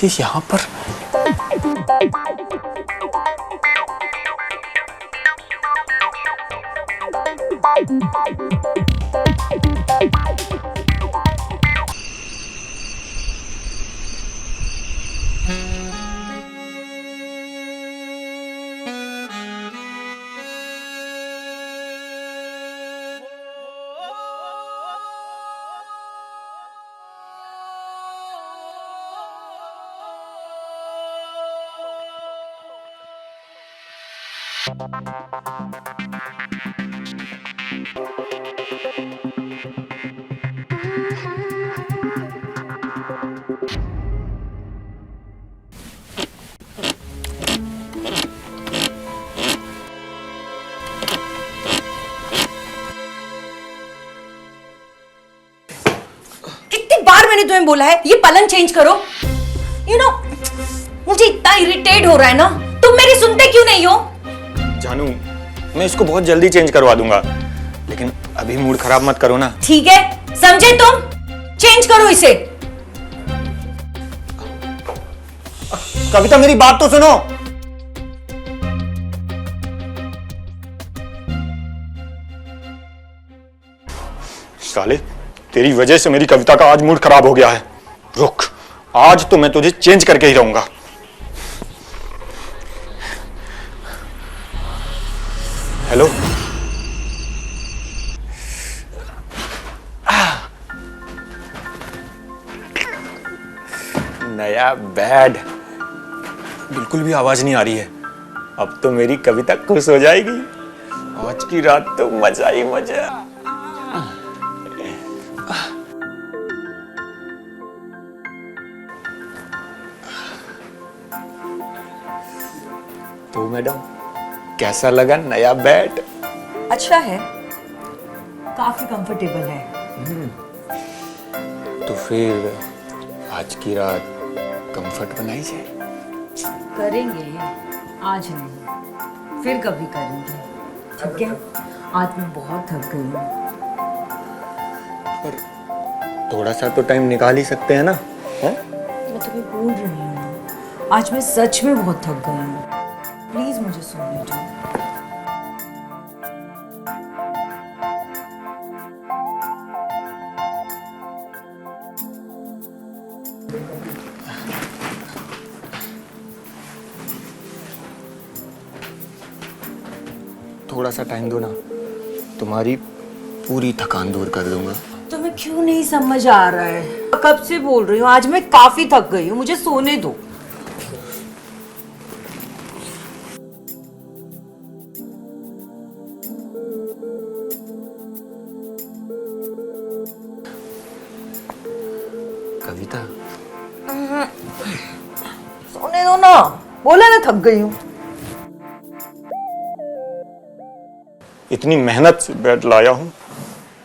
ये यहाँ पर मैंने तुम्हें बोला है ये पलंग चेंज करो। मुझे इतना इरिटेट हो रहा है ना, तुम मेरी सुनते क्यों नहीं हो? जानू, मैं इसको बहुत जल्दी चेंज करवा दूंगा, लेकिन अभी मूड खराब मत करो ना। ठीक है, समझे तुम? चेंज करो इसे। कविता, मेरी बात तो सुनो। साले, तेरी वजह से मेरी कविता का आज मूड खराब हो गया है। रुक, आज तो मैं तुझे चेंज करके ही रहूंगा। हेलो, नया बेड, बिल्कुल भी आवाज नहीं आ रही है। अब तो मेरी कविता खुश हो जाएगी। आज की रात तो मजा ही मजा। तो मैडम, कैसा लगा नया बेड? अच्छा है, काफी कंफर्टेबल है। तो फिर आज की रात कंफर्ट बनाई जाए। करेंगे, आज नहीं, फिर कभी करेंगे। ठीक है, आज मैं बहुत थक गई हूँ। पर थोड़ा सा तो टाइम निकाल ही सकते हैं ना? है? मैं तुम्हें बोल रही हूँ ना, आज मैं सच में बहुत थक गई हूँ। प्लीज मुझे सोने दो। थोड़ा सा टाइम दो ना, तुम्हारी पूरी थकान दूर कर दूंगा। तुम्हें क्यों नहीं समझ आ रहा है? कब से बोल रही हूँ, आज मैं काफी थक गई हूँ, मुझे सोने दो। कविता, सोने दो ना, बोला ना थक गई हूँ। इतनी मेहनत से बेड लाया हूं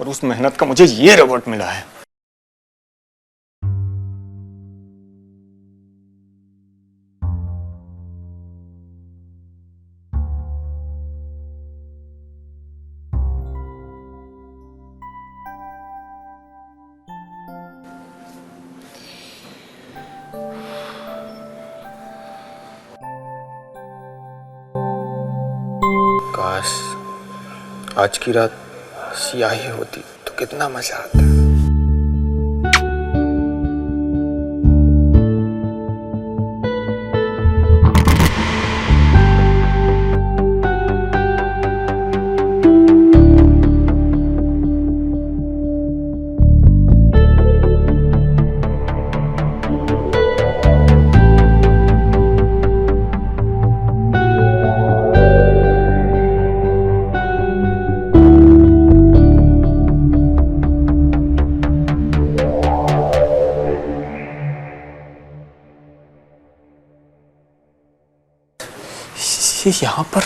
और उस मेहनत का मुझे ये रिवॉर्ड मिला है। काश आज की रात स्याही होती तो कितना मजा आता। ये यहाँ पर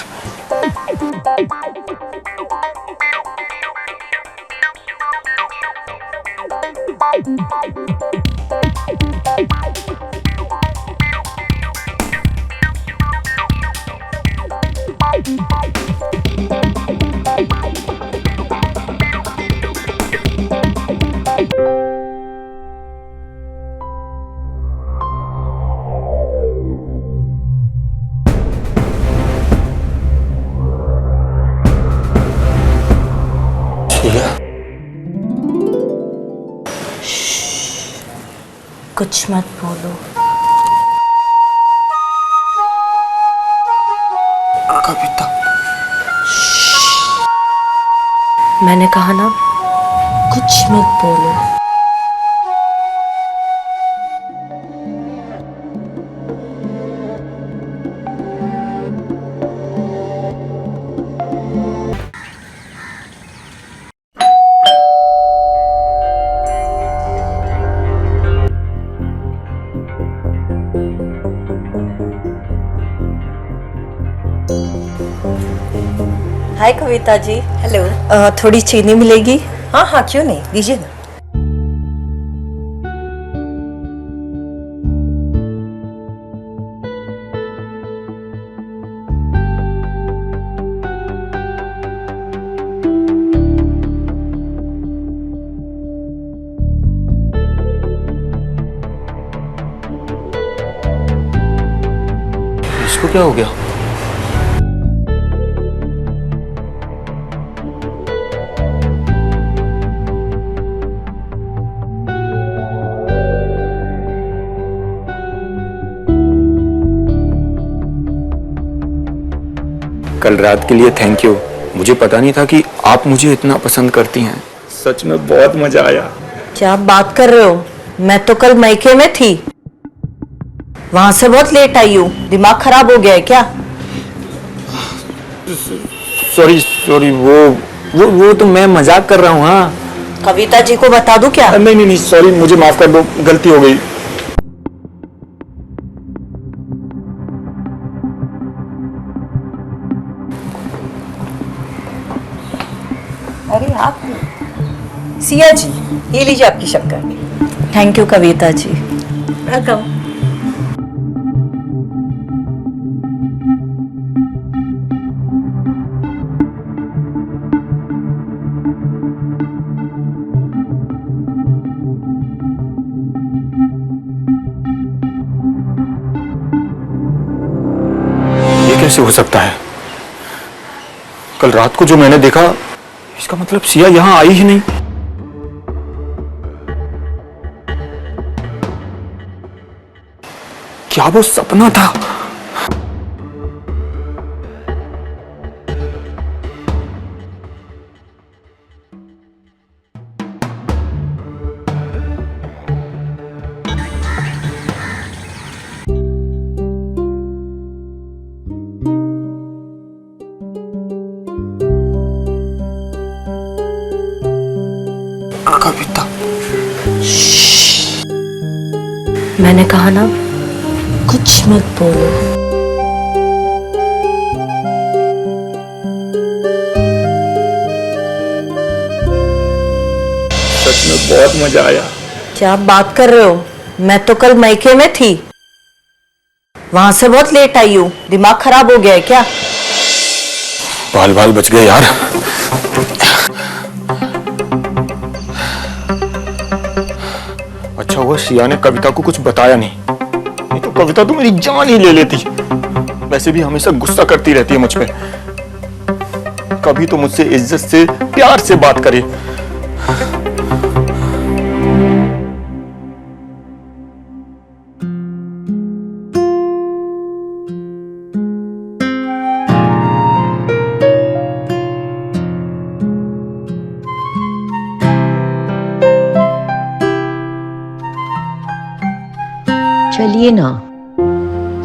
कुछ मत बोलो। कविता, मैंने कहा ना, कुछ मत बोलो। हाय कविता जी। हेलो। थोड़ी चीनी मिलेगी? हाँ हाँ, क्यों नहीं, दीजिए ना। इसको क्या हो गया? कल रात के लिए थैंक यू। मुझे पता नहीं था कि आप मुझे इतना पसंद करती हैं। सच में बहुत मजा आया। क्या बात कर रहे हो? मैं तो कल मायके में थी, वहां से बहुत लेट आई हूँ। दिमाग खराब हो गया है क्या? सॉरी सॉरी, वो तो मैं मजाक कर रहा हूँ। हाँ, कविता जी को बता दूं क्या? नहीं नहीं नहीं, सॉरी, मुझे माफ कर दो, गलती हो गई। अरे आप, सिया जी, ये लीजिए आपकी शक्कर। Thank you Kavita ji. Welcome. ये कैसे हो सकता है? कल रात को जो मैंने देखा, इसका मतलब सिया यहां आई ही नहीं। क्या वो सपना था? कविता, मैंने कहा ना, कुछ मत बोलो। सच में बहुत मजा आया। क्या बात कर रहे हो? मैं तो कल मायके में थी, वहां से बहुत लेट आई हूँ। दिमाग खराब हो गया है क्या? बाल बाल बच गए यार। अच्छा हुआ सिया ने कविता को कुछ बताया नहीं, नहीं तो कविता तो मेरी जान ही ले लेती। वैसे भी हमेशा गुस्सा करती रहती है मुझ पे। कभी तो मुझसे इज्जत से, प्यार से बात करे। चलिए ना,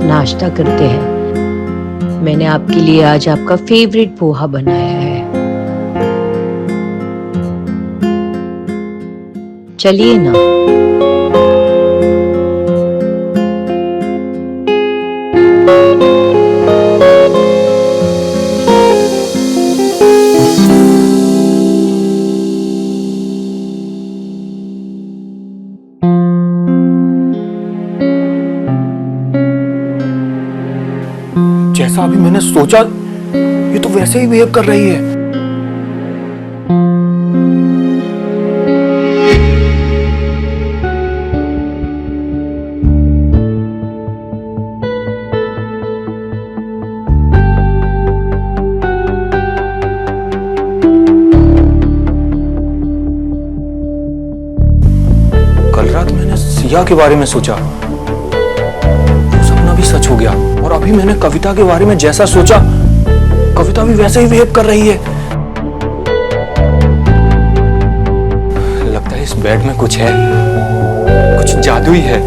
नाश्ता करते हैं। मैंने आपके लिए आज आपका फेवरेट पोहा बनाया है। चलिए ना। जैसा अभी मैंने सोचा, ये तो वैसे ही बिहेव कर रही है। कल रात मैंने मैंने सिया के बारे में सोचा, वो सपना भी सच हो गया। और अभी मैंने कविता के बारे में जैसा सोचा, कविता भी वैसे ही बिहेव कर रही है। लगता है इस बेड में कुछ है, कुछ जादुई है।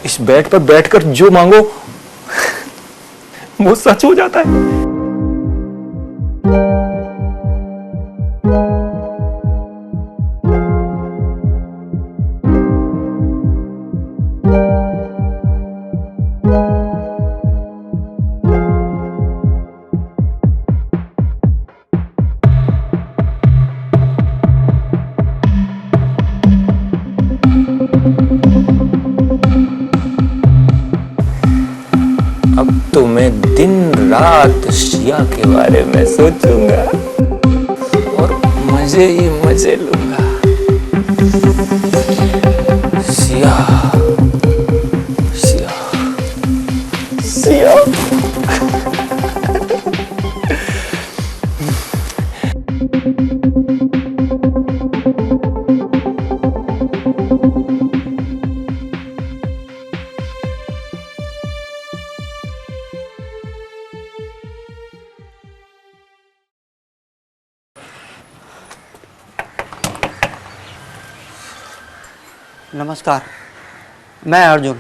इस बेड पर बैठकर जो मांगो वो सच हो जाता है। अब तो मैं दिन रात सिया के बारे में सोचूंगा और मजे ही मजे लूंगा। सिया सिया सिया। नमस्कार, मैं अर्जुन।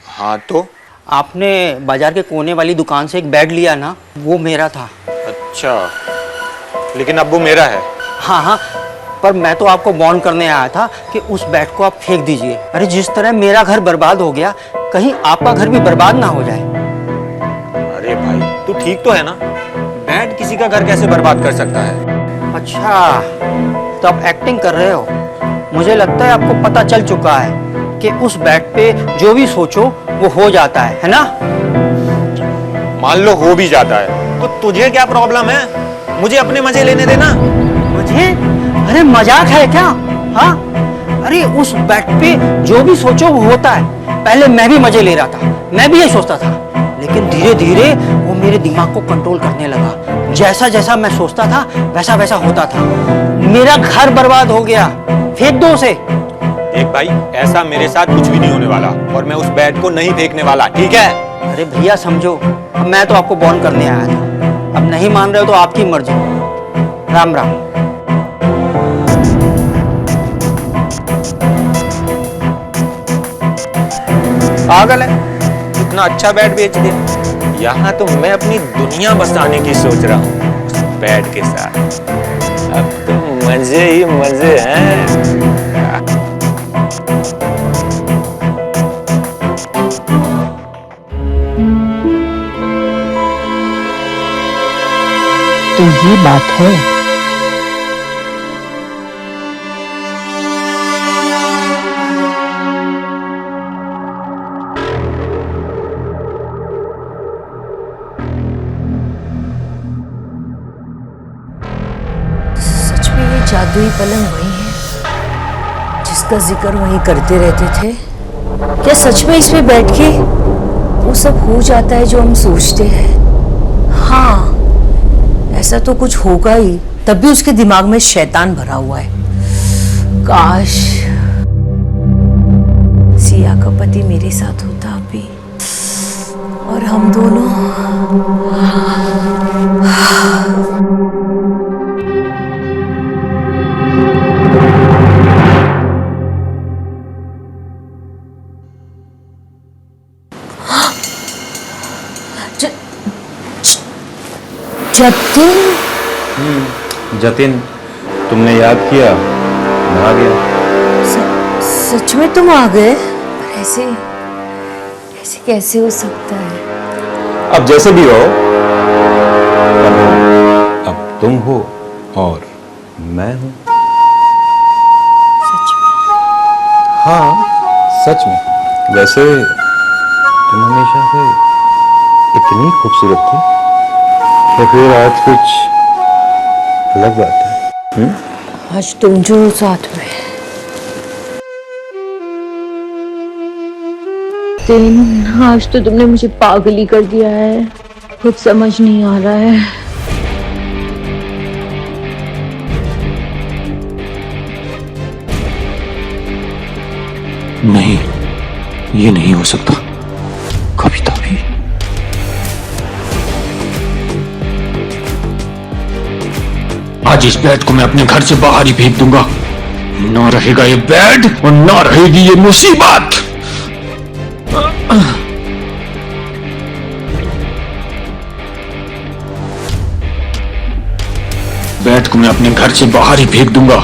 हाँ तो आपने बाजार के कोने वाली दुकान से एक बेड लिया ना, वो मेरा था। अच्छा, लेकिन अब वो मेरा है। हाँ हाँ, पर मैं तो आपको वार्न करने आया था कि उस बेड को आप फेंक दीजिए। अरे जिस तरह मेरा घर बर्बाद हो गया, कहीं आपका घर भी बर्बाद ना हो जाए। अरे भाई तू ठीक तो है ना? बेड किसी का घर कैसे बर्बाद कर सकता है? अच्छा, तो आप एक्टिंग कर रहे हो। मुझे लगता है आपको पता चल चुका है कि उस बेड पे जो भी सोचो वो हो जाता है ना? मान लो हो भी जाता है तो तुझे क्या प्रॉब्लम है? मुझे अपने मजे लेने देना। मुझे? अरे मजाक है क्या? हाँ, अरे उस बेड पे जो भी सोचो वो होता है। पहले मैं भी मजे ले रहा था, मैं भी ये सोचता था, लेकिन धीरे धीरे वो मेरे दिमाग को कंट्रोल करने लगा। जैसा जैसा मैं सोचता था वैसा वैसा होता था। मेरा घर बर्बाद हो गया। फेंक दो उसे। देख भाई, ऐसा मेरे साथ कुछ भी नहीं होने वाला और मैं उस बेड को नहीं फेंकने वाला, ठीक है? अरे भैया समझो, अब मैं तो आपको वार्न करने आया था। अब नहीं मान रहे हो तो आपकी मर्जी। राम राम। पागल है, इतना अच्छा बेड बेच दिया। यहाँ तो मैं अपनी दुनिया बसाने की सोच रहा हूँ उस बेड के साथ। अब तो मजे ही मजे हैं। तो ये बात है। सच में ये जादुई पलंग वही है जिसका जिक्र वही करते रहते थे? क्या सच में इसमें बैठ के वो सब हो जाता है जो हम सोचते हैं? हाँ, ऐसा तो कुछ होगा ही, तब भी उसके दिमाग में शैतान भरा हुआ है। काश सिया का पति मेरे साथ होता अभी, और हम दोनों। जतिन, जतिन, तुमने याद किया, मैं आ गया। सच में तुम आ गए? पर ऐसे ऐसे कैसे हो सकता है? अब जैसे भी हो, अब तुम हो और मैं हूं। सच में? हाँ, सच में। वैसे तुम हमेशा से इतनी खूबसूरत थी, तो फिर आज कुछ अलग बात है। आज तुम जो साथ में। दिन, आज तो तुमने मुझे पागल ही कर दिया है। कुछ समझ नहीं आ रहा है। नहीं, ये नहीं हो सकता। कविता भी आज इस बेड को मैं अपने घर से बाहर ही फेंक दूंगा। ना रहेगा ये बेड और ना रहेगी ये मुसीबत। बेड को मैं अपने घर से बाहर ही फेंक दूंगा।